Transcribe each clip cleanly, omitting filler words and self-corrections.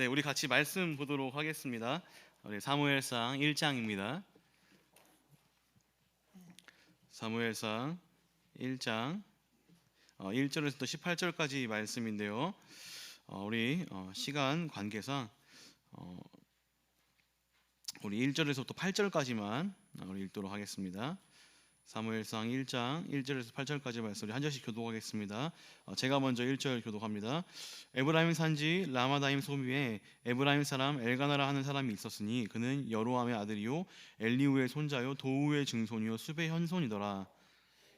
네, 우리 같이 말씀 보도록 하겠습니다. 우리 사무엘상 1장입니다. 사무엘상 1장 1절에서 18절까지 말씀인데요. 우리 시간 관계상 우리 1절에서부터 8절까지만 우리 읽도록 하겠습니다. 사무엘상 1장 1절에서 8절까지 말씀을 한 절씩 교독하겠습니다. 제가 먼저 1절 교독합니다. 에브라임 산지 라마다임 소미에 에브라임 사람 엘가나라 하는 사람이 있었으니 그는 여로함의 아들이요 엘리후의 손자요 도우의 증손이요 숲의 현손이더라.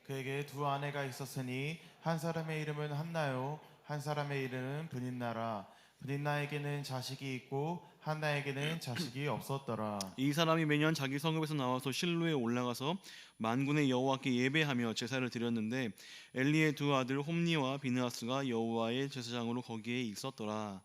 그에게 두 아내가 있었으니 한 사람의 이름은 한나요 한 사람의 이름은 브닌나라. 브닌나에게는 자식이 있고 한나에게는 자식이 없었더라. 이 사람이 매년 자기 성읍에서 나와서 실로에 올라가서 만군의 여호와께 예배하며 제사를 드렸는데 엘리의 두 아들 홈니와 비느하스가 여호와의 제사장으로 거기에 있었더라.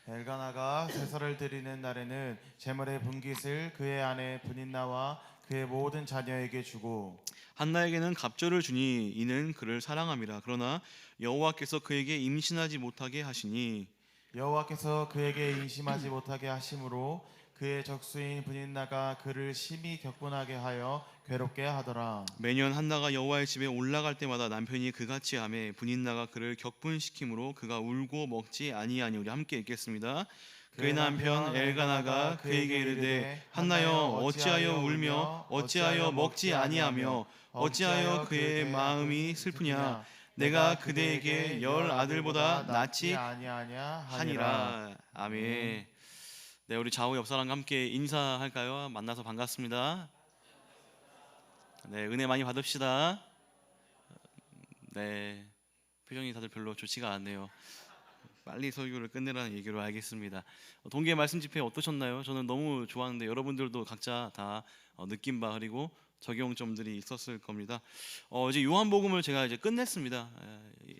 엘가나가 제사를 드리는 날에는 제물의 분깃을 그의 아내 브닌나와 그의 모든 자녀에게 주고 한나에게는 갑절을 주니 이는 그를 사랑함이라. 그러나 여호와께서 그에게 임신하지 못하게 하시니 여호와께서 그에게 임신하지 못하게 하심으로 그의 적수인 브닌나가 그를 심히 격분하게 하여 괴롭게 하더라. 매년 한나가 여호와의 집에 올라갈 때마다 남편이 그같이 하매 분인나가 그를 격분시키므로 그가 울고 먹지 아니하니. 우리 함께 읽겠습니다. 그의 남편 엘가나가 그에게 이르되 한나여 어찌하여 울며 어찌하여 먹지 아니하며 어찌하여 그의 마음이 슬프냐. 내가 그대에게 열 아들보다 낫지 아니하냐 하니라. 아멘. 네, 우리 좌우 옆 사람과 함께 인사할까요? 만나서 반갑습니다. 네, 은혜 많이 받읍시다. 네, 표정이 다들 별로 좋지가 않네요. 빨리 설교를 끝내라는 얘기로 알겠습니다. 동계 말씀 집회 어떠셨나요? 저는 너무 좋았는데 여러분들도 각자 다 느낀 바 그리고 적용점들이 있었을 겁니다. 이제 요한복음을 제가 이제 끝냈습니다.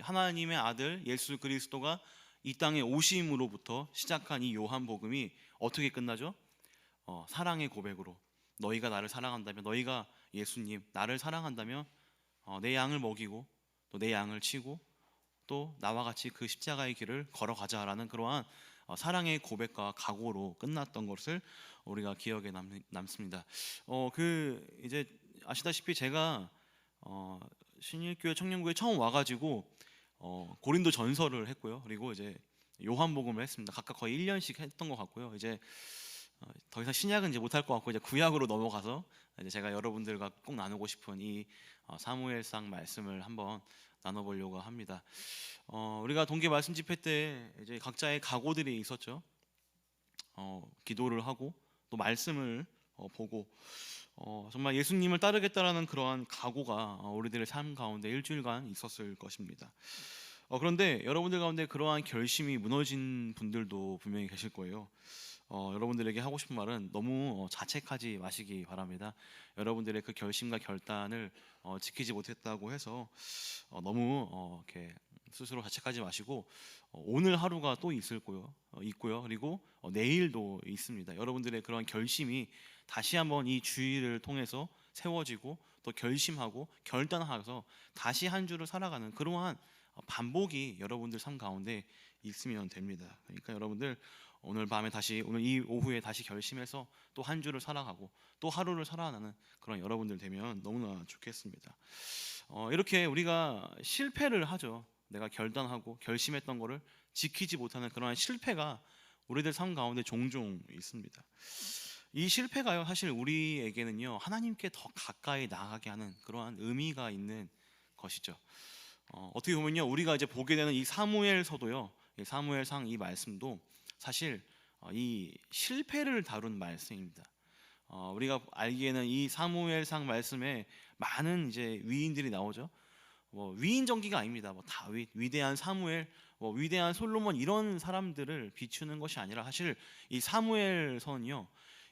하나님의 아들 예수 그리스도가 이 땅에 오심으로부터 시작한 이 요한복음이 어떻게 끝나죠? 사랑의 고백으로 너희가 나를 사랑한다면, 너희가 예수님 나를 사랑한다면 내 양을 먹이고 또 내 양을 치고 또 나와 같이 그 십자가의 길을 걸어가자라는 그러한 사랑의 고백과 각오로 끝났던 것을 우리가 기억에 남습니다. 그 이제 아시다시피 제가 신일교회 청년교회 처음 와가지고 고린도 전서를 했고요. 그리고 이제 요한복음을 했습니다. 각각 거의 1년씩 했던 것 같고요. 이제 더 이상 신약은 이제 못할 것 같고 이제 구약으로 넘어가서 이제 제가 여러분들과 꼭 나누고 싶은 이 사무엘상 말씀을 한번 나눠보려고 합니다. 우리가 동계 말씀 집회 때 이제 각자의 각오들이 있었죠. 기도를 하고 또 말씀을 보고 정말 예수님을 따르겠다라는 그러한 각오가 우리들의 삶 가운데 일주일간 있었을 것입니다. 그런데 여러분들 가운데 그러한 결심이 무너진 분들도 분명히 계실 거예요. 여러분들에게 하고 싶은 말은 너무 자책하지 마시기 바랍니다. 여러분들의 그 결심과 결단을 지키지 못했다고 해서 너무 이렇게 스스로 자책하지 마시고 오늘 하루가 또 있고요. 그리고 내일도 있습니다. 여러분들의 그런 결심이 다시 한번 이 주일을 통해서 세워지고 또 결심하고 결단하셔서 다시 한 주를 살아가는 그러한 반복이 여러분들 삶 가운데 있으면 됩니다. 그러니까 여러분들 오늘 이 오후에 다시 결심해서 또 한 주를 살아가고 또 하루를 살아가는 그런 여러분들 되면 너무나 좋겠습니다. 이렇게 우리가 실패를 하죠. 내가 결단하고 결심했던 거를 지키지 못하는 그러한 실패가 우리들 삶 가운데 종종 있습니다. 이 실패가요, 사실 우리에게는요 하나님께 더 가까이 나아가게 하는 그러한 의미가 있는 것이죠. 어떻게 보면요, 우리가 이제 보게 되는 이 사무엘서도요, 이 사무엘상 이 말씀도 사실 이 실패를 다룬 말씀입니다. 우리가 알기에는 이 사무엘상 말씀에 많은 이제 위인들이 나오죠. 위인 전기가 아닙니다. 다윗, 위대한 사무엘, 위대한 솔로몬 이런 사람들을 비추는 것이 아니라 사실 이 사무엘서는요,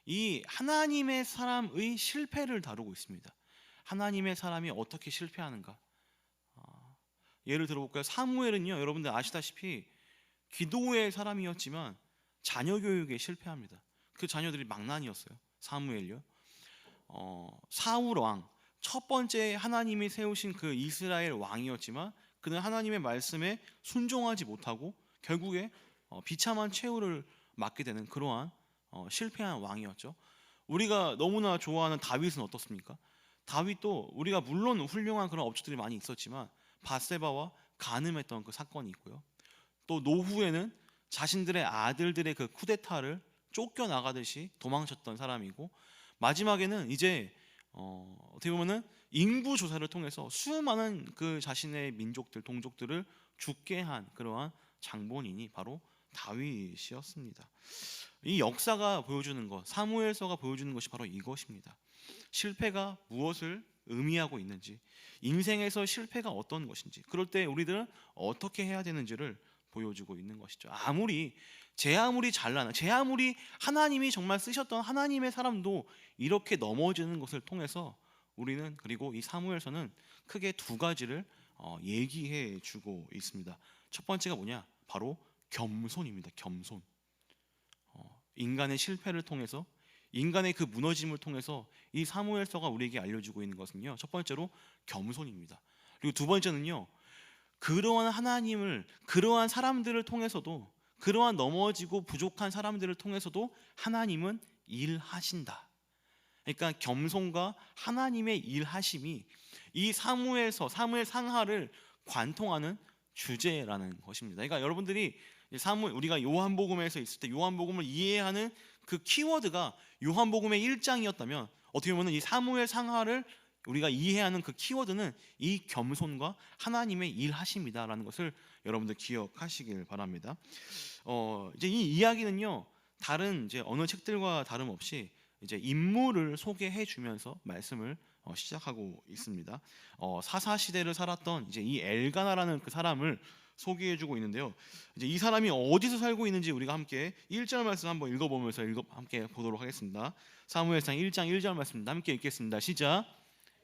이 하나님의 사람의 실패를 다루고 있습니다. 하나님의 사람이 어떻게 실패하는가? 예를 들어볼까요? 사무엘은요, 여러분들 아시다시피 기도의 사람이었지만 자녀 교육에 실패합니다. 그 자녀들이 망난이었어요. 사무엘요. 사울 왕, 첫 번째 하나님이 세우신 그 이스라엘 왕이었지만 그는 하나님의 말씀에 순종하지 못하고 결국에 비참한 최후를 맞게 되는 그러한 실패한 왕이었죠. 우리가 너무나 좋아하는 다윗은 어떻습니까? 다윗도 우리가 물론 훌륭한 그런 업적들이 많이 있었지만 바세바와 간음했던 그 사건이 있고요. 또 노후에는 자신들의 아들들의 그 쿠데타를 쫓겨나가듯이 도망쳤던 사람이고, 마지막에는 이제 어떻게 보면은 인구 조사를 통해서 수많은 그 자신의 민족들, 동족들을 죽게 한 그러한 장본인이 바로 다윗이었습니다. 이 역사가 보여주는 것, 사무엘서가 보여주는 것이 바로 이것입니다. 실패가 무엇을 의미하고 있는지, 인생에서 실패가 어떤 것인지, 그럴 때 우리들은 어떻게 해야 되는지를 보여주고 있는 것이죠. 제 아무리 잘나는, 제 아무리 하나님이 정말 쓰셨던 하나님의 사람도 이렇게 넘어지는 것을 통해서 우리는, 그리고 이 사무엘서는 크게 두 가지를 얘기해 주고 있습니다. 첫 번째가 뭐냐? 바로 겸손입니다. 겸손. 인간의 실패를 통해서, 인간의 그 무너짐을 통해서 이 사무엘서가 우리에게 알려주고 있는 것은요, 첫 번째로 겸손입니다. 그리고 두 번째는요, 그러한 하나님을, 그러한 사람들을 통해서도, 그러한 넘어지고 부족한 사람들을 통해서도 하나님은 일하신다. 그러니까 겸손과 하나님의 일하심이 이 사무엘서, 사무엘 상하를 관통하는 주제라는 것입니다. 그러니까 여러분들이 우리가 요한복음에서 있을 때 요한복음을 이해하는 그 키워드가 요한복음의 1장이었다면, 어떻게 보면 이 사무엘 상하를 우리가 이해하는 그 키워드는 이 겸손과 하나님의 일하심이다라는 것을 여러분들 기억하시길 바랍니다. 이제 이 이야기는요, 다른 이제 어느 책들과 다름없이 이제 인물을 소개해 주면서 말씀을 시작하고 있습니다. 사사 시대를 살았던 이제 이 엘가나라는 그 사람을 소개해 주고 있는데요. 이제 이 사람이 어디서 살고 있는지 우리가 함께 1절 말씀 한번 읽어보면서 함께 보도록 하겠습니다. 사무엘상 1장 1절 말씀 함께 읽겠습니다. 시작.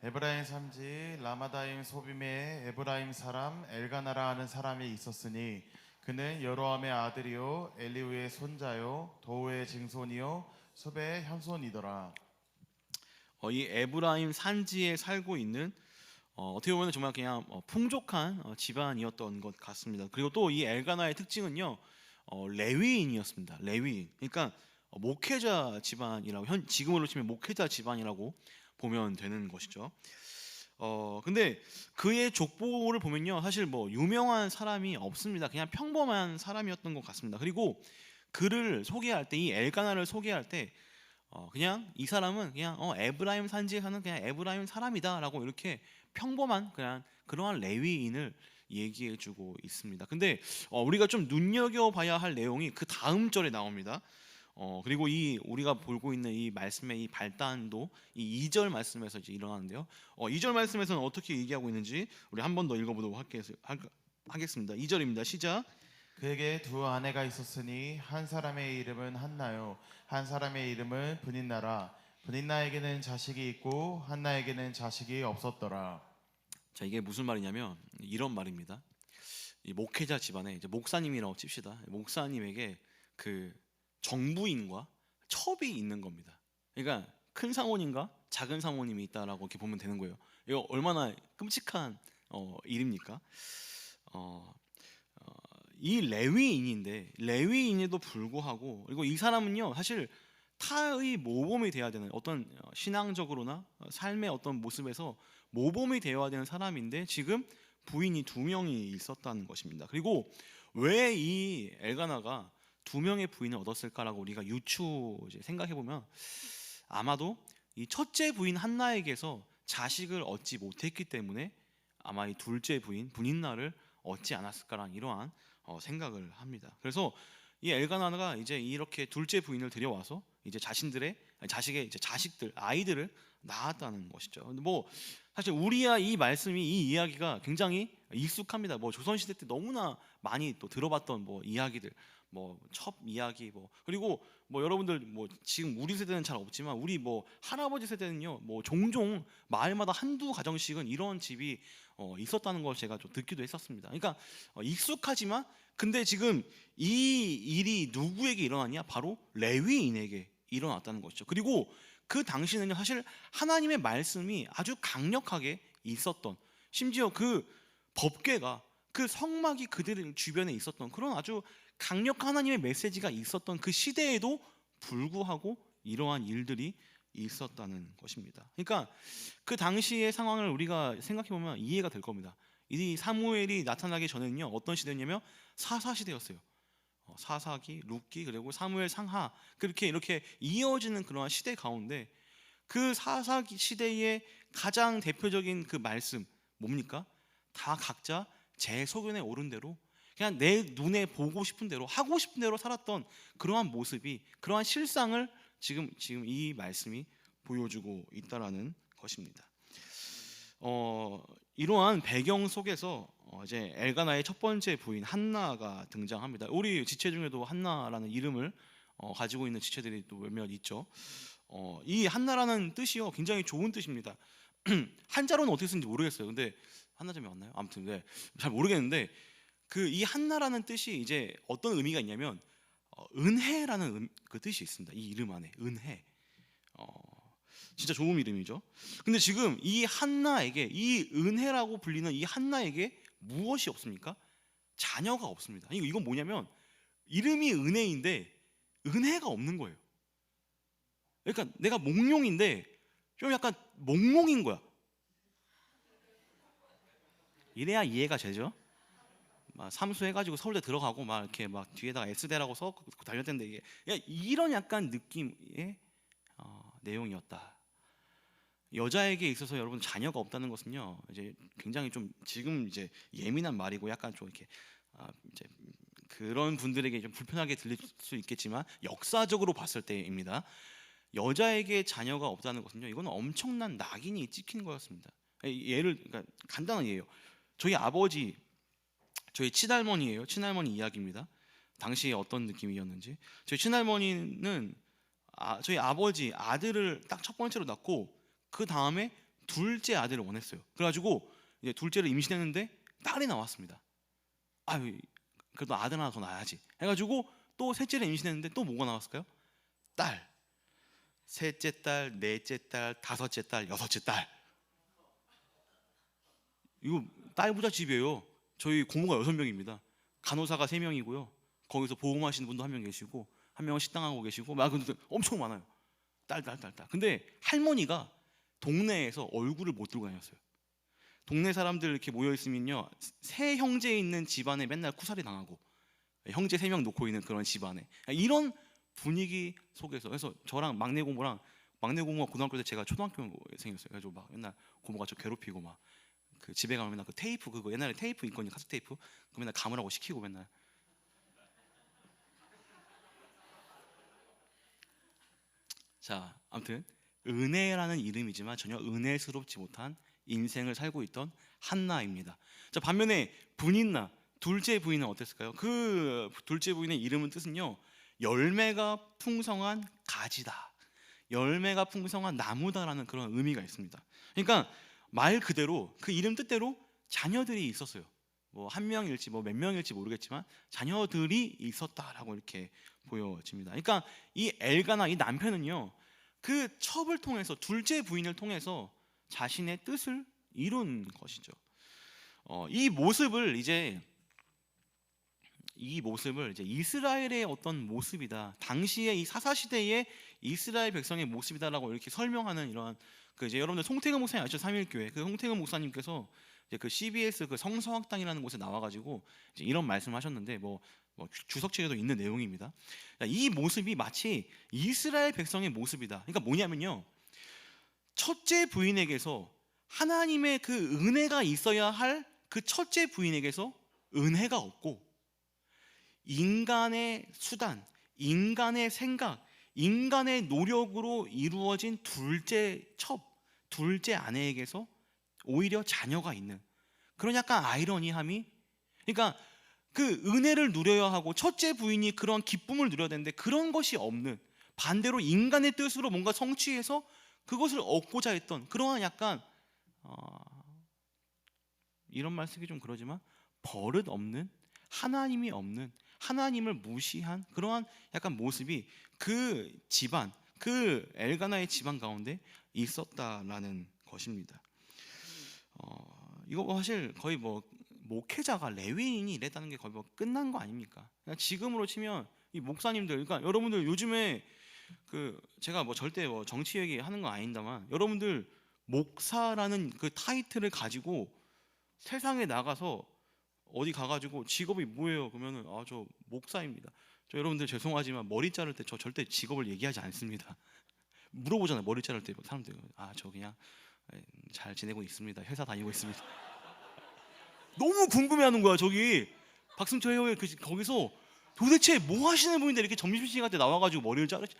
에브라임 산지 라마다임 소빔에 에브라임 사람 엘가나라 하는 사람이 있었으니 그는 여로함의 아들이요 엘리우의 손자요 도우의 증손이요 숲의 현손이더라. 이 에브라임 산지에 살고 있는 어떻게 보면 정말 그냥 풍족한 집안이었던 것 같습니다. 그리고 또 이 엘가나의 특징은요, 레위인이었습니다. 레위인. 그러니까 목회자 집안이라고, 지금으로 치면 목회자 집안이라고 보면 되는 것이죠. 근데 그의 족보를 보면요, 사실 뭐 유명한 사람이 없습니다. 그냥 평범한 사람이었던 것 같습니다. 그리고 그를 소개할 때, 이 엘가나를 소개할 때 그냥 이 사람은 그냥 에브라임 산지에 사는 그냥 에브라임 사람이다라고 이렇게 평범한 그냥 그러한 레위인을 얘기해주고 있습니다. 근데 우리가 좀 눈여겨봐야 할 내용이 그 다음 절에 나옵니다. 그리고 이 우리가 보고 있는 이 말씀의 이 발단도 이 2절 말씀에서 이제 일어나는데요. 2절 말씀에서는 어떻게 얘기하고 있는지 우리 한 번 더 읽어보도록 하겠습니다. 2절입니다. 시작. 그에게 두 아내가 있었으니 한 사람의 이름은 한나요 한 사람의 이름은 브닌나라. 브닌나에게는 자식이 있고 한나에게는 자식이 없었더라. 자, 이게 무슨 말이냐면 이런 말입니다. 이 목회자 집안에 이제 목사님이라고 칩시다. 목사님에게 그 정부인과 첩이 있는 겁니다. 그러니까 큰 사모님과 작은 사모님이 있다라고 이렇게 보면 되는 거예요. 이거 얼마나 끔찍한 일입니까? 이 레위인인데, 레위인에도 불구하고, 그리고 이 사람은요 사실 타의 모범이 돼야 되는, 어떤 신앙적으로나 삶의 어떤 모습에서 모범이 되어야 되는 사람인데 지금 부인이 두 명이 있었다는 것입니다. 그리고 왜 이 엘가나가 두 명의 부인을 얻었을까라고 우리가 생각해 보면, 아마도 이 첫째 부인 한나에게서 자식을 얻지 못했기 때문에 아마 이 둘째 부인 브닌나를 얻지 않았을까라는 이러한 생각을 합니다. 그래서 이 엘가나가 이제 이렇게 둘째 부인을 들여와서 이제 자신들의 자식의 이제 자식들, 아이들을 낳았다는 것이죠. 근데 뭐 사실 우리야 이 말씀이, 이 이야기가 굉장히 익숙합니다. 뭐 조선 시대 때 너무나 많이 또 들어봤던 뭐 이야기들, 뭐 첩 이야기, 뭐 그리고 뭐 여러분들 뭐 지금 우리 세대는 잘 없지만 우리 뭐 할아버지 세대는요, 뭐 종종 마을마다 한두 가정씩은 이런 집이 있었다는 걸 제가 좀 듣기도 했었습니다. 그러니까 익숙하지만, 근데 지금 이 일이 누구에게 일어났냐? 바로 레위인에게 일어났다는 것이죠. 그리고 그 당시에는 사실 하나님의 말씀이 아주 강력하게 있었던, 심지어 그 법궤가, 그 성막이 그들 주변에 있었던 그런 아주 강력한 하나님의 메시지가 있었던 그 시대에도 불구하고 이러한 일들이 있었다는 것입니다. 그러니까 그 당시의 상황을 우리가 생각해 보면 이해가 될 겁니다. 이 사무엘이 나타나기 전에는요, 어떤 시대냐면 사사 시대였어요. 사사기, 룻기, 그리고 사무엘 상하, 그렇게 이렇게 이어지는 그러한 시대 가운데 그 사사기 시대의 가장 대표적인 그 말씀 뭡니까? 다 각자 제 소견에 오른 대로 그냥 내 눈에 보고 싶은 대로 하고 싶은 대로 살았던 그러한 모습이, 그러한 실상을 지금 이 말씀이 보여주고 있다라는 것입니다. 이러한 배경 속에서 이제 엘가나의 첫 번째 부인 한나가 등장합니다. 우리 지체 중에도 한나라는 이름을 가지고 있는 지체들이 또 몇몇 있죠. 이 한나라는 뜻이요, 굉장히 좋은 뜻입니다. 한자로는 어떻게 쓰는지 모르겠어요. 근데 한나점이 맞나요? 아무튼 네, 잘 모르겠는데 그 이 한나라는 뜻이 이제 어떤 의미가 있냐면 은혜라는 그 뜻이 있습니다. 이 이름 안에 은혜. 진짜 좋은 이름이죠. 근데 지금 이 한나에게, 이 은혜라고 불리는 이 한나에게 무엇이 없습니까? 자녀가 없습니다. 이건 뭐냐면 이름이 은혜인데 은혜가 없는 거예요. 그러니까 내가 몽룡인데 좀 약간 몽롱인 거야. 이래야 이해가 되죠? 막 삼수해가지고 서울대 들어가고 막 이렇게 막 뒤에다가 S대라고 써 다녔는데 이게 이런 약간 느낌의 내용이었다. 여자에게 있어서 여러분 자녀가 없다는 것은요, 이제 굉장히 좀 지금 이제 예민한 말이고 약간 좀 이렇게 이제 그런 분들에게 좀 불편하게 들릴 수 있겠지만 역사적으로 봤을 때입니다. 여자에게 자녀가 없다는 것은요, 이거는 엄청난 낙인이 찍힌 거였습니다. 그러니까 간단한 예예요. 저희 아버지, 저희 친할머니예요. 친할머니 이야기입니다. 당시에 어떤 느낌이었는지. 저희 친할머니는 저희 아버지 아들을 딱 첫 번째로 낳고 그 다음에 둘째 아들을 원했어요. 그래가지고 이제 둘째를 임신했는데 딸이 나왔습니다. 그래도 아들 하나 더 낳아야지 해가지고 또 셋째를 임신했는데 또 뭐가 나왔을까요? 딸. 셋째 딸, 넷째 딸, 다섯째 딸, 여섯째 딸. 이거 딸 부잣집이에요. 저희 고모가 6명입니다. 간호사가 3명이고요. 거기서 보험하시는 분도 1명 계시고, 한 명은 식당하고 계시고, 막 엄청 많아요. 딸. 근데 할머니가 동네에서 얼굴을 못 들고 다녔어요. 동네 사람들 이렇게 모여 있으면요, 세 형제 있는 집안에 맨날 쿠살이 당하고, 형제 3명 놓고 있는 그런 집안에, 이런 분위기 속에서, 그래서 저랑 막내 고모가 고등학교 때 제가 초등학교생이었어요. 그래서 막 맨날 고모가 저 괴롭히고 막 그 집에 가면 맨날 그 테이프, 그거 옛날에 테이프 있거든요, 카세트 테이프. 그 맨날 감으라고 시키고 맨날. 자, 아무튼 은혜라는 이름이지만 전혀 은혜스럽지 못한 인생을 살고 있던 한나입니다. 자, 반면에 분인나, 둘째 부인은 어땠을까요? 그 둘째 부인의 이름은 뜻은요, 열매가 풍성한 가지다, 열매가 풍성한 나무다라는 그런 의미가 있습니다. 그러니까 말 그대로 그 이름 뜻대로 자녀들이 있었어요. 뭐 한 명일지 뭐 몇 명일지 모르겠지만 자녀들이 있었다라고 이렇게 보여집니다. 그러니까 이 엘가나, 이 남편은요, 그 첩을 통해서, 둘째 부인을 통해서 자신의 뜻을 이룬 것이죠. 이 모습을 이제 이스라엘의 어떤 모습이다, 당시의 이 사사 시대의 이스라엘 백성의 모습이다라고 이렇게 설명하는 이러한 그 이제 여러분들 송태근 목사님 아시죠? 삼일교회 그 송태근 목사님께서 이제 그 CBS 그 성서학당이라는 곳에 나와가지고 이제 이런 말씀하셨는데 뭐 주석책에도 있는 내용입니다. 이 모습이 마치 이스라엘 백성의 모습이다. 그러니까 뭐냐면요, 첫째 부인에게서 하나님의 그 은혜가 있어야 할 그 첫째 부인에게서 은혜가 없고, 인간의 수단, 인간의 생각, 인간의 노력으로 이루어진 둘째 아내에게서 오히려 자녀가 있는 그런 약간 아이러니함이, 그러니까 그 은혜를 누려야 하고 첫째 부인이 그런 기쁨을 누려야 되는데 그런 것이 없는, 반대로 인간의 뜻으로 뭔가 성취해서 그것을 얻고자 했던 그러한 약간 이런 말 쓰기 좀 그러지만 버릇 없는, 하나님이 없는, 하나님을 무시한 그러한 약간 모습이 그 집안, 그 엘가나의 집안 가운데 있었다라는 것입니다. 이거 사실 거의 뭐 목회자가 레위인이 이랬다는 게 거의 뭐 끝난 거 아닙니까? 그러니까 지금으로 치면 이 목사님들, 그러니까 여러분들 요즘에 제가 뭐 절대 뭐 정치 얘기하는 건 아닙니다만, 여러분들 목사라는 그 타이틀을 가지고 세상에 나가서 어디 가가지고 직업이 뭐예요? 그러면은 저 목사입니다. 저 여러분들 죄송하지만 머리 자를 때 저 절대 직업을 얘기하지 않습니다. 물어보잖아요. 머리 자를 때 사람들 저 그냥 잘 지내고 있습니다. 회사 다니고 있습니다. 너무 궁금해하는 거야. 저기 박승철 회원이 거기서 도대체 뭐 하시는 분인데 이렇게 점심시간 때 나와가지고 머리를 자르지?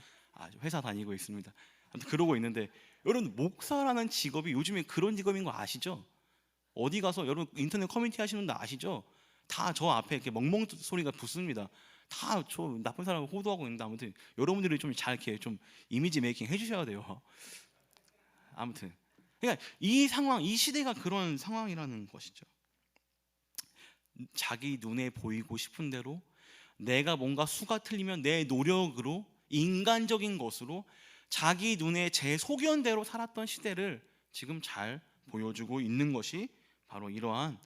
저 회사 다니고 있습니다. 아무튼 그러고 있는데, 여러분 목사라는 직업이 요즘에 그런 직업인 거 아시죠? 어디 가서 여러분 인터넷 커뮤니티 하시는 분들 아시죠? 다 저 앞에 이렇게 멍멍 소리가 붙습니다. 다 저 나쁜 사람을 호도하고 있는데, 아무튼 여러분들이 좀 잘 이렇게 좀 이미지 메이킹 해주셔야 돼요. 아무튼 그러니까 이 상황, 이 시대가 그런 상황이라는 것이죠. 자기 눈에 보이고 싶은 대로, 내가 뭔가 수가 틀리면 내 노력으로, 인간적인 것으로 자기 눈에 제 소견대로 살았던 시대를 지금 잘 보여주고 있는 것이 바로 이러한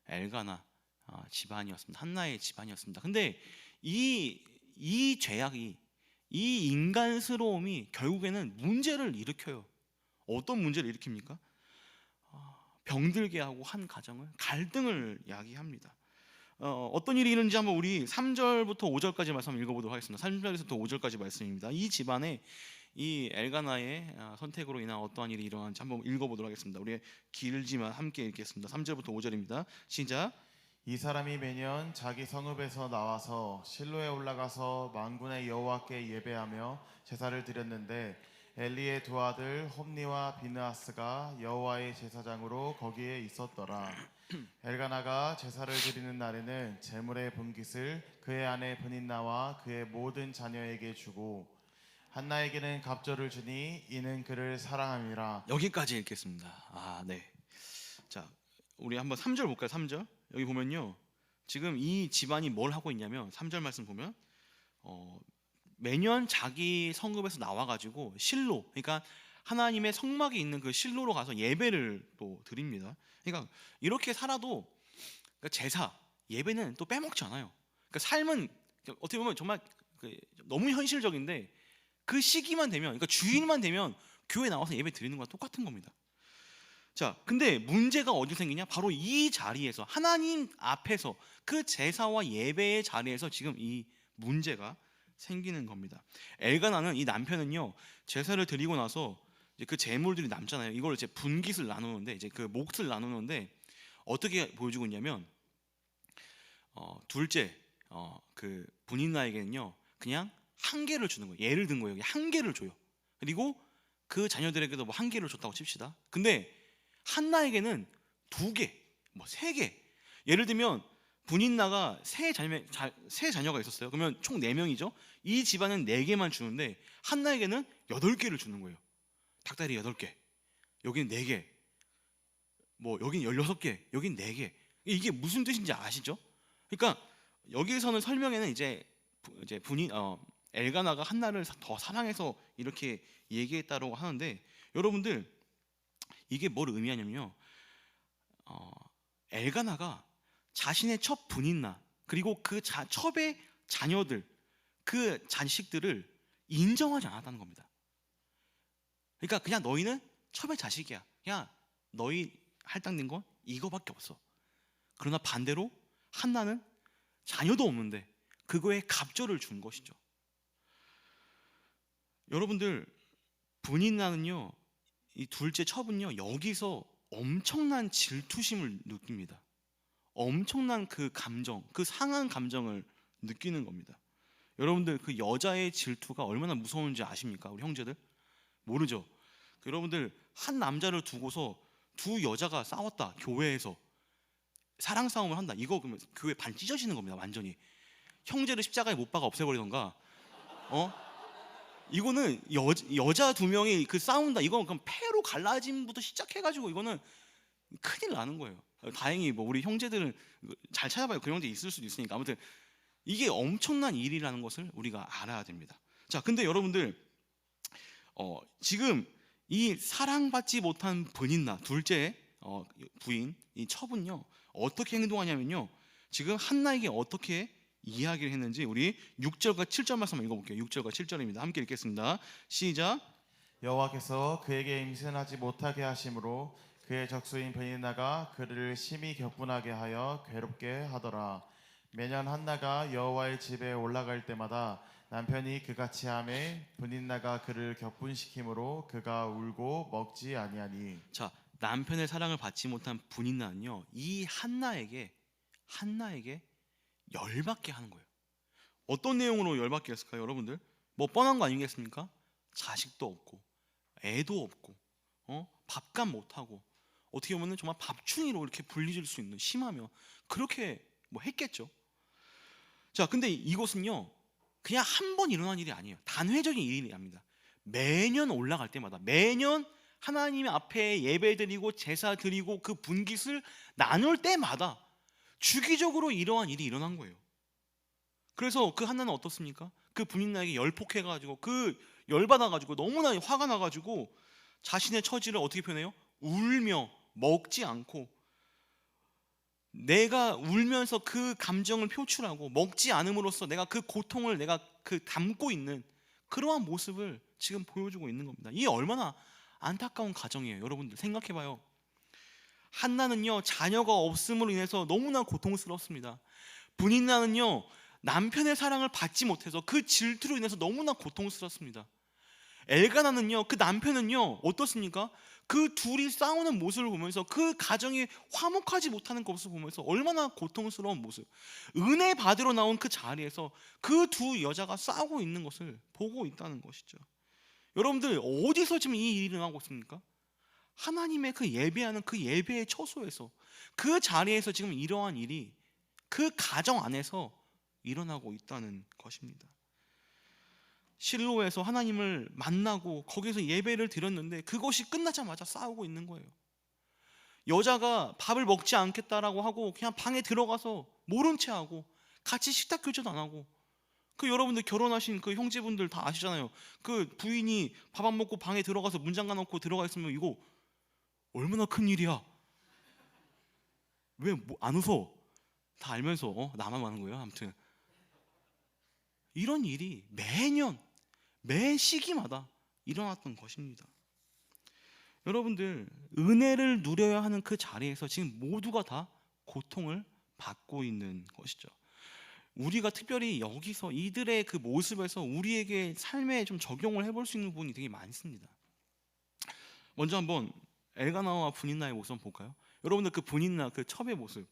엘가나 집안이었습니다. 한나의 집안이었습니다. 근데 이 죄악이, 이 인간스러움이 결국에는 문제를 일으켜요. 어떤 문제를 일으킵니까? 병들게 하고 한 가정을, 갈등을 야기합니다. 어떤 일이 있는지 한번 우리 3절부터 5절까지 말씀 읽어보도록 하겠습니다. 3절에서부터 5절까지 말씀입니다. 이 집안에 이 엘가나의 선택으로 인한 어떠한 일이 일어나는지 한번 읽어보도록 하겠습니다. 우리 길지만 함께 읽겠습니다. 3절부터 5절입니다. 시작. 이 사람이 매년 자기 성읍에서 나와서 실로에 올라가서 만군의 여호와께 예배하며 제사를 드렸는데, 엘리의 두 아들 홈니와 비느하스가 여호와의 제사장으로 거기에 있었더라. 엘가나가 제사를 드리는 날에는 제물의 분깃을 그의 아내 브닌나와 그의 모든 자녀에게 주고, 한나에게는 갑절을 주니 이는 그를 사랑함이라. 여기까지 읽겠습니다. 네. 자, 우리 한번 3절 볼까요? 3절. 여기 보면요, 지금 이 집안이 뭘 하고 있냐면, 3절 말씀 보면 매년 자기 성읍에서 나와가지고 실로, 그러니까 하나님의 성막이 있는 그 실로로 가서 예배를 또 드립니다. 그러니까 이렇게 살아도, 그러니까 제사, 예배는 또 빼먹지 않아요. 그러니까 삶은 어떻게 보면 정말 너무 현실적인데, 그 시기만 되면, 그러니까 주일만 되면 교회 나와서 예배 드리는 거랑 똑같은 겁니다. 자, 근데 문제가 어디 생기냐? 바로 이 자리에서, 하나님 앞에서 그 제사와 예배의 자리에서 지금 이 문제가 생기는 겁니다. 엘가나는, 이 남편은요, 제사를 드리고 나서 이제 그 제물들이 남잖아요. 이걸 이제 분깃을 나누는데, 이제 그 몫을 나누는데 어떻게 보여주고 있냐면, 둘째 그 분인나에게는요 그냥 한 개를 주는 거예요. 예를 든 거예요. 한 개를 줘요. 그리고 그 자녀들에게도 뭐 한 개를 줬다고 칩시다. 근데 한나에게는 두 개, 뭐 세 개. 예를 들면 분인나가 세 자녀가 있었어요. 그러면 총 4명이죠. 이 집안은 4개만 주는데 한나에게는 8개를 주는 거예요. 닭다리 8개, 여기는 4개, 뭐 여기는 16개, 여기는 4개. 이게 무슨 뜻인지 아시죠? 그러니까 여기에서는 설명에는 이제 엘가나가 한나를 더 사랑해서 이렇게 얘기했다고 하는데, 여러분들 이게 뭘 의미하냐면요, 엘가나가 자신의 첫 분인나, 그리고 그 첩의 자녀들, 그 자식들을 인정하지 않았다는 겁니다. 그러니까 그냥 너희는 첩의 자식이야, 그냥 너희 할당된 건 이거밖에 없어. 그러나 반대로 한나는 자녀도 없는데 그거에 갑절을 준 것이죠. 여러분들, 분인나는요, 이 둘째 첩은요, 여기서 엄청난 질투심을 느낍니다. 엄청난 그 감정, 그 상한 감정을 느끼는 겁니다. 여러분들, 그 여자의 질투가 얼마나 무서운지 아십니까? 우리 형제들 모르죠? 여러분들, 한 남자를 두고서 두 여자가 싸웠다, 교회에서 사랑 싸움을 한다, 이거 그러면 교회 반 찢어지는 겁니다. 완전히 형제를 십자가에 못 박아 없애버리던가, 이거는 여자 2명이 그 싸운다, 이건 그럼 패로 갈라짐부터 시작해가지고 이거는 큰일 나는 거예요. 다행히 뭐 우리 형제들은 잘 찾아봐요. 그런 데 있을 수도 있으니까. 아무튼 이게 엄청난 일이라는 것을 우리가 알아야 됩니다. 자, 근데 여러분들, 지금 이 사랑받지 못한 분인나, 둘째 부인 이 첩은요, 어떻게 행동하냐면요, 지금 한나에게 어떻게 이야기를 했는지 우리 6절과 7절 말씀 한번 읽어볼게요. 6절과 7절입니다. 함께 읽겠습니다. 시작. 여호와께서 그에게 임신하지 못하게 하심으로 그의 적수인 브니나가 그를 심히 격분하게 하여 괴롭게 하더라. 매년 한나가 여호와의 집에 올라갈 때마다 남편이 그같이 하매 브니나가 그를 격분시키므로 그가 울고 먹지 아니하니. 자, 남편의 사랑을 받지 못한 분이나는요, 이 한나에게 열받게 하는 거예요. 어떤 내용으로 열받게 했을까요, 여러분들? 뭐 뻔한 거 아니겠습니까? 자식도 없고 애도 없고 밥값 못하고 어떻게 보면 정말 밥충이로 이렇게 불리질 수 있는, 심하면 그렇게 뭐 했겠죠. 자, 근데 이것은요 그냥 한 번 일어난 일이 아니에요. 단회적인 일이 아닙니다. 매년 올라갈 때마다, 매년 하나님 앞에 예배드리고 제사 드리고 그 분깃을 나눌 때마다 주기적으로 이러한 일이 일어난 거예요. 그래서 그 한나는 어떻습니까? 그 분인나에게 열폭해가지고, 그 열받아가지고, 너무나 화가 나가지고 자신의 처지를 어떻게 표현해요? 울며 먹지 않고, 내가 울면서 그 감정을 표출하고 먹지 않음으로써 내가 그 고통을 내가 그 담고 있는 그러한 모습을 지금 보여주고 있는 겁니다. 이게 얼마나 안타까운 가정이에요. 여러분들 생각해봐요. 한나는요 자녀가 없음으로 인해서 너무나 고통스럽습니다. 분인나는요 남편의 사랑을 받지 못해서 그 질투로 인해서 너무나 고통스럽습니다. 엘가나는요, 그 남편은요 어떻습니까? 그 둘이 싸우는 모습을 보면서, 그 가정이 화목하지 못하는 것을 보면서 얼마나 고통스러운 모습, 은혜 받으러 나온 그 자리에서 그 두 여자가 싸우고 있는 것을 보고 있다는 것이죠. 여러분들 어디서 지금 이 일이 일어나고 있습니까? 하나님의 그 예배하는 그 예배의 처소에서, 그 자리에서 지금 이러한 일이 그 가정 안에서 일어나고 있다는 것입니다. 실로에서 하나님을 만나고 거기서 예배를 드렸는데 그것이 끝나자마자 싸우고 있는 거예요. 여자가 밥을 먹지 않겠다라고 하고 그냥 방에 들어가서 모른 채 하고 같이 식탁 교제도 안 하고, 그 여러분들 결혼하신 그 형제분들 다 아시잖아요. 그 부인이 밥 안 먹고 방에 들어가서 문 잠가 놓고 들어가 있으면 이거 얼마나 큰 일이야. 왜 안 웃어? 다 알면서 나만 하는 거예요. 아무튼 이런 일이 매년 매 시기마다 일어났던 것입니다. 여러분들 은혜를 누려야 하는 그 자리에서 지금 모두가 다 고통을 받고 있는 것이죠. 우리가 특별히 여기서 이들의 그 모습에서 우리에게 삶에 좀 적용을 해볼 수 있는 부분이 되게 많습니다. 먼저 한번 엘가나와 분인나의 모습 한번 볼까요? 여러분들 그 분인나 그 첩의 모습,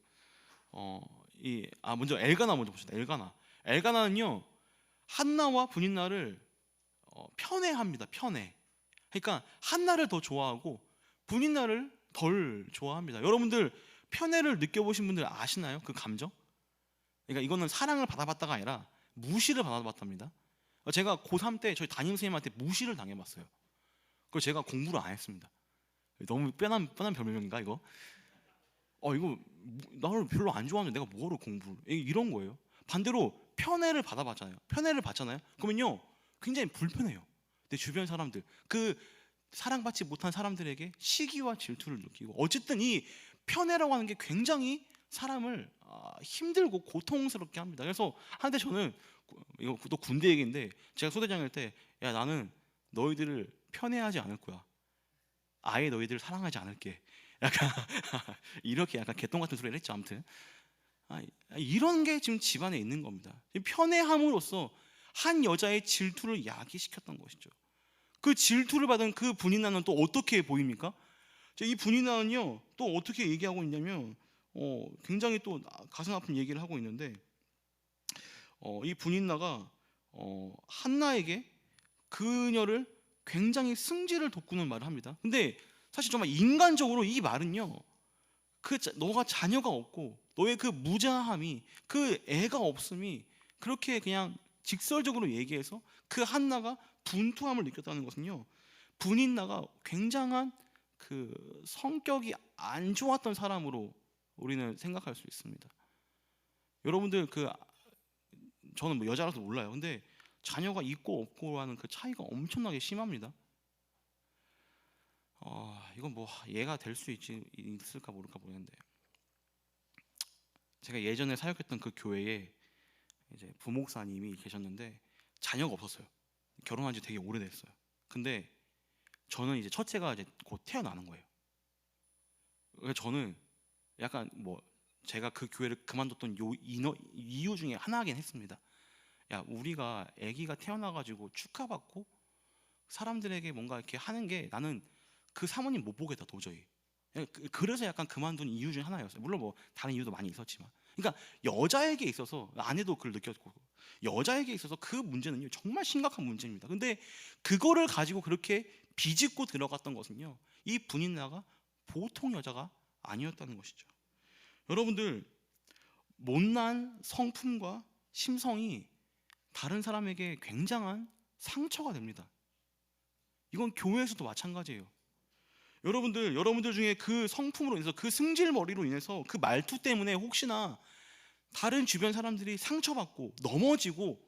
먼저 엘가나 먼저 봅시다. 엘가나는요 한나와 분인나를 편애합니다. 편애. 그러니까 한나를 더 좋아하고 분인나를 덜 좋아합니다. 여러분들 편애를 느껴보신 분들 아시나요? 그 감정? 그러니까 이거는 사랑을 받아봤다가 아니라 무시를 받아봤답니다. 제가 고3 때 저희 담임선생님한테 무시를 당해봤어요. 그걸 제가 공부를 안 했습니다. 너무 뻔한 별명인가 이거? 이거 나를 별로 안 좋아하는데 내가 뭐하러 공부를, 이런 거예요. 반대로 편애를 받아봤잖아요. 편애를 받잖아요. 그러면요 굉장히 불편해요. 내 주변 사람들, 그 사랑받지 못한 사람들에게 시기와 질투를 느끼고, 어쨌든 이 편애라고 하는 게 굉장히 사람을 힘들고 고통스럽게 합니다. 그래서 한때 저는, 이거 또 군대 얘기인데, 제가 소대장일 때 야 나는 너희들을 편애하지 않을 거야. 아예 너희들을 사랑하지 않을게. 약간 이렇게 약간 개똥 같은 소리를 했죠. 아무튼 이런 게 지금 집안에 있는 겁니다. 편애함으로써 한 여자의 질투를 야기시켰던 것이죠. 그 질투를 받은 그 분인나는 또 어떻게 보입니까? 이 분인나는요 또 어떻게 얘기하고 있냐면 굉장히 또 가슴 아픈 얘기를 하고 있는데, 이 분인나가 한나에게 그녀를 굉장히 승질을 돋구는 말을 합니다. 근데 사실 정말 인간적으로 이 말은요, 너가 자녀가 없고 너의 그 무자함이, 그 애가 없음이 그렇게 그냥 직설적으로 얘기해서 그 한나가 분투함을 느꼈다는 것은요, 분인나가 굉장한 그 성격이 안 좋았던 사람으로 우리는 생각할 수 있습니다. 여러분들 저는 뭐 여자라서 몰라요. 근데 자녀가 있고 없고 하는 그 차이가 엄청나게 심합니다. 이건 뭐 얘가 될 수 있을까 모를까 모르겠는데, 제가 예전에 사역했던 그 교회에 이제 부목사님이 계셨는데 자녀가 없었어요. 결혼한 지 되게 오래됐어요. 근데 저는 이제 첫째가 이제 곧 태어나는 거예요. 그래서 저는 약간 뭐 제가 그 교회를 그만뒀던 이유 중에 하나긴 했습니다. 야, 우리가 아기가 태어나가지고 축하받고 사람들에게 뭔가 이렇게 하는 게 나는 그 사모님 못 보겠다 도저히. 그래서 약간 그만둔 이유 중 하나였어요. 물론 뭐 다른 이유도 많이 있었지만, 그러니까 여자에게 있어서 아내도 그걸 느꼈고 여자에게 있어서 그 문제는요 정말 심각한 문제입니다. 근데 그거를 가지고 그렇게 비집고 들어갔던 것은요 이 분인나가 보통 여자가 아니었다는 것이죠. 여러분들, 못난 성품과 심성이 다른 사람에게 굉장한 상처가 됩니다. 이건 교회에서도 마찬가지예요. 여러분들 중에 그 성품으로 인해서, 그 승질머리로 인해서, 그 말투 때문에 혹시나 다른 주변 사람들이 상처받고 넘어지고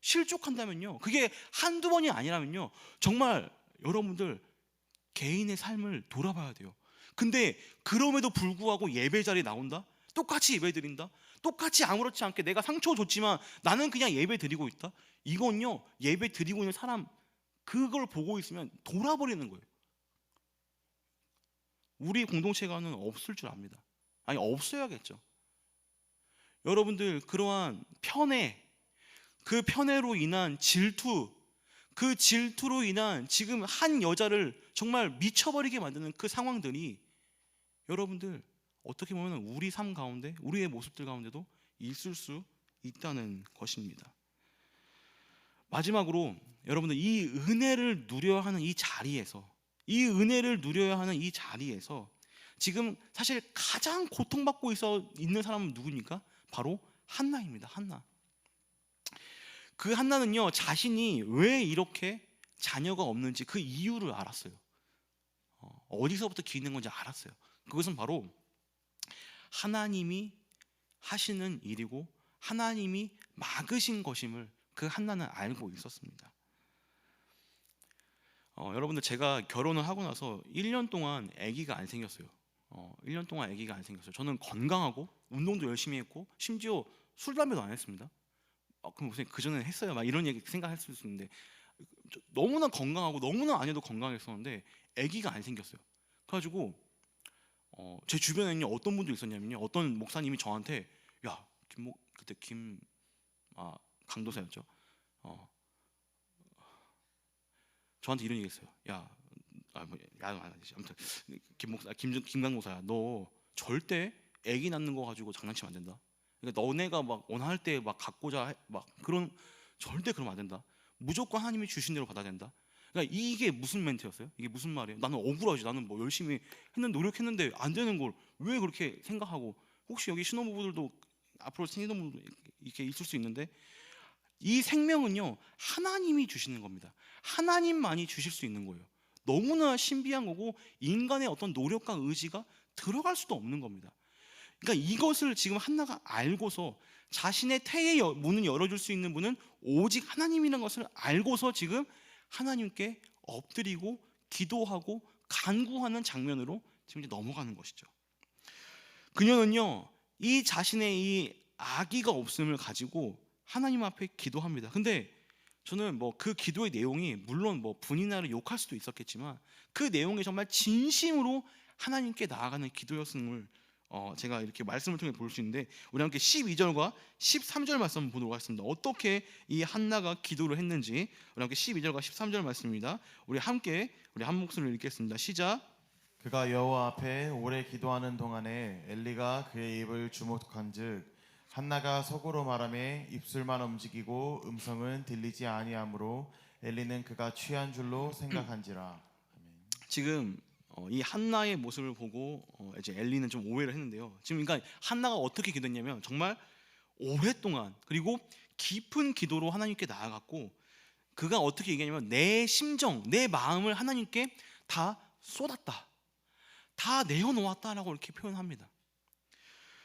실족한다면요, 그게 한두 번이 아니라면요 정말 여러분들 개인의 삶을 돌아봐야 돼요. 근데 그럼에도 불구하고 예배 자리에 나온다? 똑같이 예배 드린다? 똑같이 아무렇지 않게 내가 상처 줬지만 나는 그냥 예배 드리고 있다? 이건요 예배 드리고 있는 사람 그걸 보고 있으면 돌아버리는 거예요. 우리 공동체가는 없을 줄 압니다. 아니, 없어야겠죠. 여러분들, 그러한 편애, 그 편애로 인한 질투, 그 질투로 인한 지금 한 여자를 정말 미쳐버리게 만드는 그 상황들이 여러분들 어떻게 보면 우리 삶 가운데, 우리의 모습들 가운데도 있을 수 있다는 것입니다. 마지막으로 여러분들, 이 은혜를 누려야 하는 이 자리에서, 이 은혜를 누려야 하는 이 자리에서 지금 사실 가장 고통받고 있는 사람은 누구입니까? 바로 한나입니다. 한나. 그 한나는요 자신이 왜 이렇게 자녀가 없는지 그 이유를 알았어요. 어디서부터 기는 건지 알았어요. 그것은 바로 하나님이 하시는 일이고 하나님이 막으신 것임을 그 한나는 알고 있었습니다. 여러분들, 제가 결혼을 하고 나서 1년 동안 아기가 안 생겼어요. 1년 동안 아기가 안 생겼어요. 저는 건강하고 운동도 열심히 했고 심지어 술 담배도 안 했습니다. 그럼 무슨 그전에 했어요? 막 이런 얘기 생각할 수 있는데 너무나 건강하고 너무나 아내도 건강했었는데 아기가 안 생겼어요. 그래가지고 제 주변에는 어떤 분들이 있었냐면요, 어떤 목사님이 저한테 야, 그때 강도사였죠. 저한테 이런 얘기했어요. 아무튼 김강도사야, 너 절대 아기 낳는 거 가지고 장난치면 안 된다. 그러니까 너네가 막 원할 때 막 갖고자 막 그런, 절대 그러면 안 된다. 무조건 하나님이 주신 대로 받아야 된다. 그러니까 이게 무슨 멘트였어요? 이게 무슨 말이에요? 나는 억울하지. 나는 뭐 열심히 했는데 노력했는데 안 되는 걸 왜 그렇게 생각하고, 혹시 여기 신혼부부들도 앞으로 신혼부부 이렇게 있을 수 있는데, 이 생명은요 하나님이 주시는 겁니다. 하나님만이 주실 수 있는 거예요. 너무나 신비한 거고 인간의 어떤 노력과 의지가 들어갈 수도 없는 겁니다. 그러니까 이것을 지금 한나가 알고서 자신의 태의 문을 열어줄 수 있는 분은 오직 하나님이라는 것을 알고서 지금 하나님께 엎드리고 기도하고 간구하는 장면으로 지금 이제 넘어가는 것이죠. 그녀는요 이 자신의 이 아기가 없음을 가지고 하나님 앞에 기도합니다. 근데 저는 뭐 그 기도의 내용이 물론 뭐 분이나를 욕할 수도 있었겠지만 그 내용이 정말 진심으로 하나님께 나아가는 기도였음을 제가 이렇게 말씀을 통해 볼 수 있는데, 우리 함께 12절과 13절 말씀 한번 보도록 하겠습니다. 어떻게 이 한나가 기도를 했는지 우리 함께 12절과 13절 말씀입니다. 우리 한 목소리로 읽겠습니다. 시작. 그가 여호와 앞에 오래 기도하는 동안에 엘리가 그의 입을 주목한즉 한나가 속으로 말하며 입술만 움직이고 음성은 들리지 아니하므로 엘리는 그가 취한 줄로 생각한지라. 지금 이 한나의 모습을 보고 이제 엘리는 좀 오해를 했는데요. 지금 그러니까 한나가 어떻게 기도했냐면 정말 오랫동안 그리고 깊은 기도로 하나님께 나아갔고, 그가 어떻게 얘기하냐면 내 심정, 내 마음을 하나님께 다 쏟았다, 다 내어놓았다라고 이렇게 표현합니다.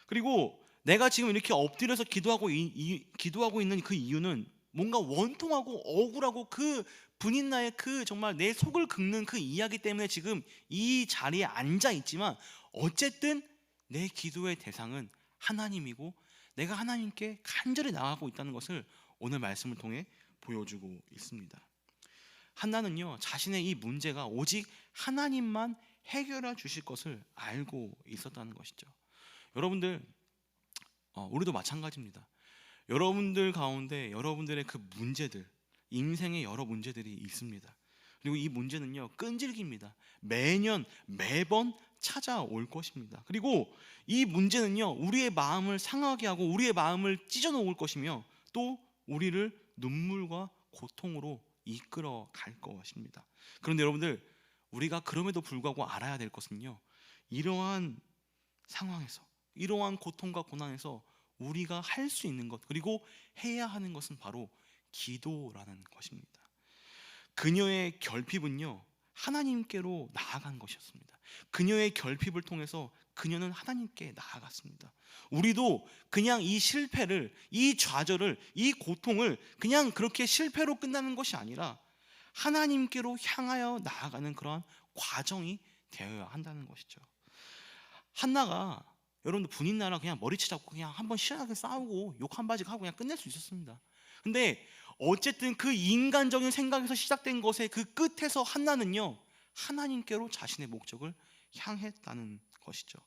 그리고 내가 지금 이렇게 엎드려서 기도하고 있는 그 이유는 뭔가 원통하고 억울하고 그 분인나의 그 정말 내 속을 긁는 그 이야기 때문에 지금 이 자리에 앉아 있지만 어쨌든 내 기도의 대상은 하나님이고 내가 하나님께 간절히 나아가고 있다는 것을 오늘 말씀을 통해 보여주고 있습니다. 한나는요, 자신의 이 문제가 오직 하나님만 해결해 주실 것을 알고 있었다는 것이죠. 여러분들, 우리도 마찬가지입니다. 여러분들 가운데 여러분들의 그 문제들, 인생의 여러 문제들이 있습니다. 그리고 이 문제는요, 끈질깁니다. 매번 찾아올 것입니다. 그리고 이 문제는요, 우리의 마음을 상하게 하고 우리의 마음을 찢어놓을 것이며 또 우리를 눈물과 고통으로 이끌어 갈 것입니다. 그런데 여러분들, 우리가 그럼에도 불구하고 알아야 될 것은요, 이러한 상황에서, 이러한 고통과 고난에서 우리가 할 수 있는 것, 그리고 해야 하는 것은 바로 기도라는 것입니다. 그녀의 결핍은요, 하나님께로 나아간 것이었습니다. 그녀의 결핍을 통해서 그녀는 하나님께 나아갔습니다. 우리도 그냥 이 실패를, 이 좌절을, 이 고통을 그냥 그렇게 실패로 끝나는 것이 아니라 하나님께로 향하여 나아가는 그러한 과정이 되어야 한다는 것이죠. 한나가, 여러분들 분인 나라 그냥 머리채 잡고 그냥 한번 시원하게 싸우고 욕 한 바씩 하고 그냥 끝낼 수 있었습니다. 근데 어쨌든 그 인간적인 생각에서 시작된 것의 그 끝에서 한나는요, 하나님께로 자신의 목적을 향했다는 것이죠.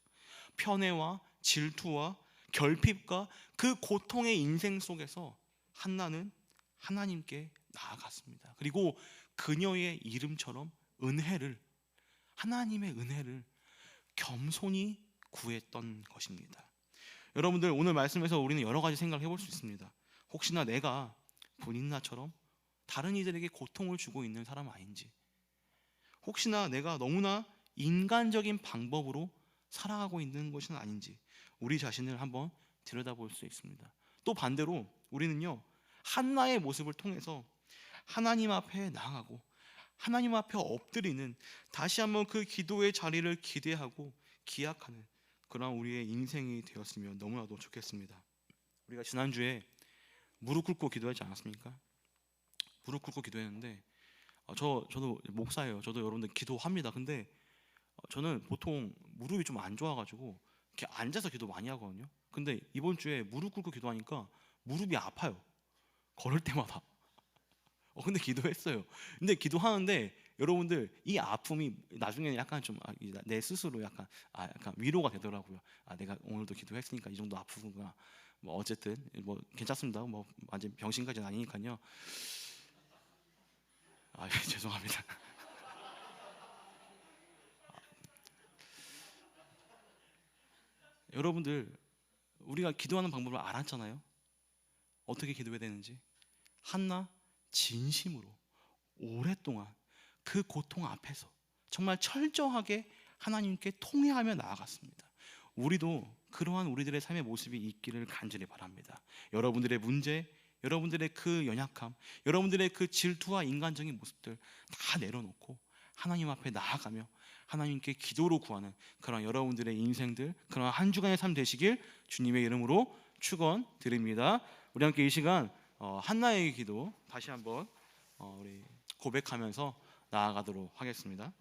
편애와 질투와 결핍과 그 고통의 인생 속에서 한나는 하나님께 나아갔습니다. 그리고 그녀의 이름처럼 하나님의 은혜를 겸손히 구했던 것입니다. 여러분들, 오늘 말씀에서 우리는 여러 가지 생각을 해볼 수 있습니다. 혹시나 내가 분인나처럼 다른 이들에게 고통을 주고 있는 사람 아닌지, 혹시나 내가 너무나 인간적인 방법으로 살아가고 있는 것은 아닌지 우리 자신을 한번 들여다볼 수 있습니다. 또 반대로 우리는요, 한나의 모습을 통해서 하나님 앞에 나아가고 하나님 앞에 엎드리는, 다시 한번 그 기도의 자리를 기대하고 기약하는 그런 우리의 인생이 되었으면 너무나도 좋겠습니다. 우리가 지난주에 무릎 꿇고 기도하지 않았습니까? 무릎 꿇고 기도했는데 저도 목사예요. 저도 여러분들 기도합니다. 근데 저는 보통 무릎이 좀 안 좋아가지고 이렇게 앉아서 기도 많이 하거든요. 근데 이번 주에 무릎 꿇고 기도하니까 무릎이 아파요. 걸을 때마다. 근데 기도했어요. 근데 기도하는데 여러분들, 이 아픔이 나중에는 약간 좀 내 스스로 약간 위로가 되더라고요. 내가 오늘도 기도했으니까 이 정도 아프구나. 뭐 어쨌든 뭐 괜찮습니다. 뭐 완전 병신까지는 아니니까요. 죄송합니다. 여러분들, 우리가 기도하는 방법을 알았잖아요. 어떻게 기도해야 되는지. 한나 진심으로 오랫동안 그 고통 앞에서 정말 철저하게 하나님께 통회하며 나아갔습니다. 우리도 그러한 우리들의 삶의 모습이 있기를 간절히 바랍니다. 여러분들의 문제, 여러분들의 그 연약함, 여러분들의 그 질투와 인간적인 모습들 다 내려놓고 하나님 앞에 나아가며 하나님께 기도로 구하는 그런 여러분들의 인생들, 그런 한 주간의 삶 되시길 주님의 이름으로 축원드립니다. 우리 함께 이 시간 한나의 기도 다시 한번 우리 고백하면서 나아가도록 하겠습니다.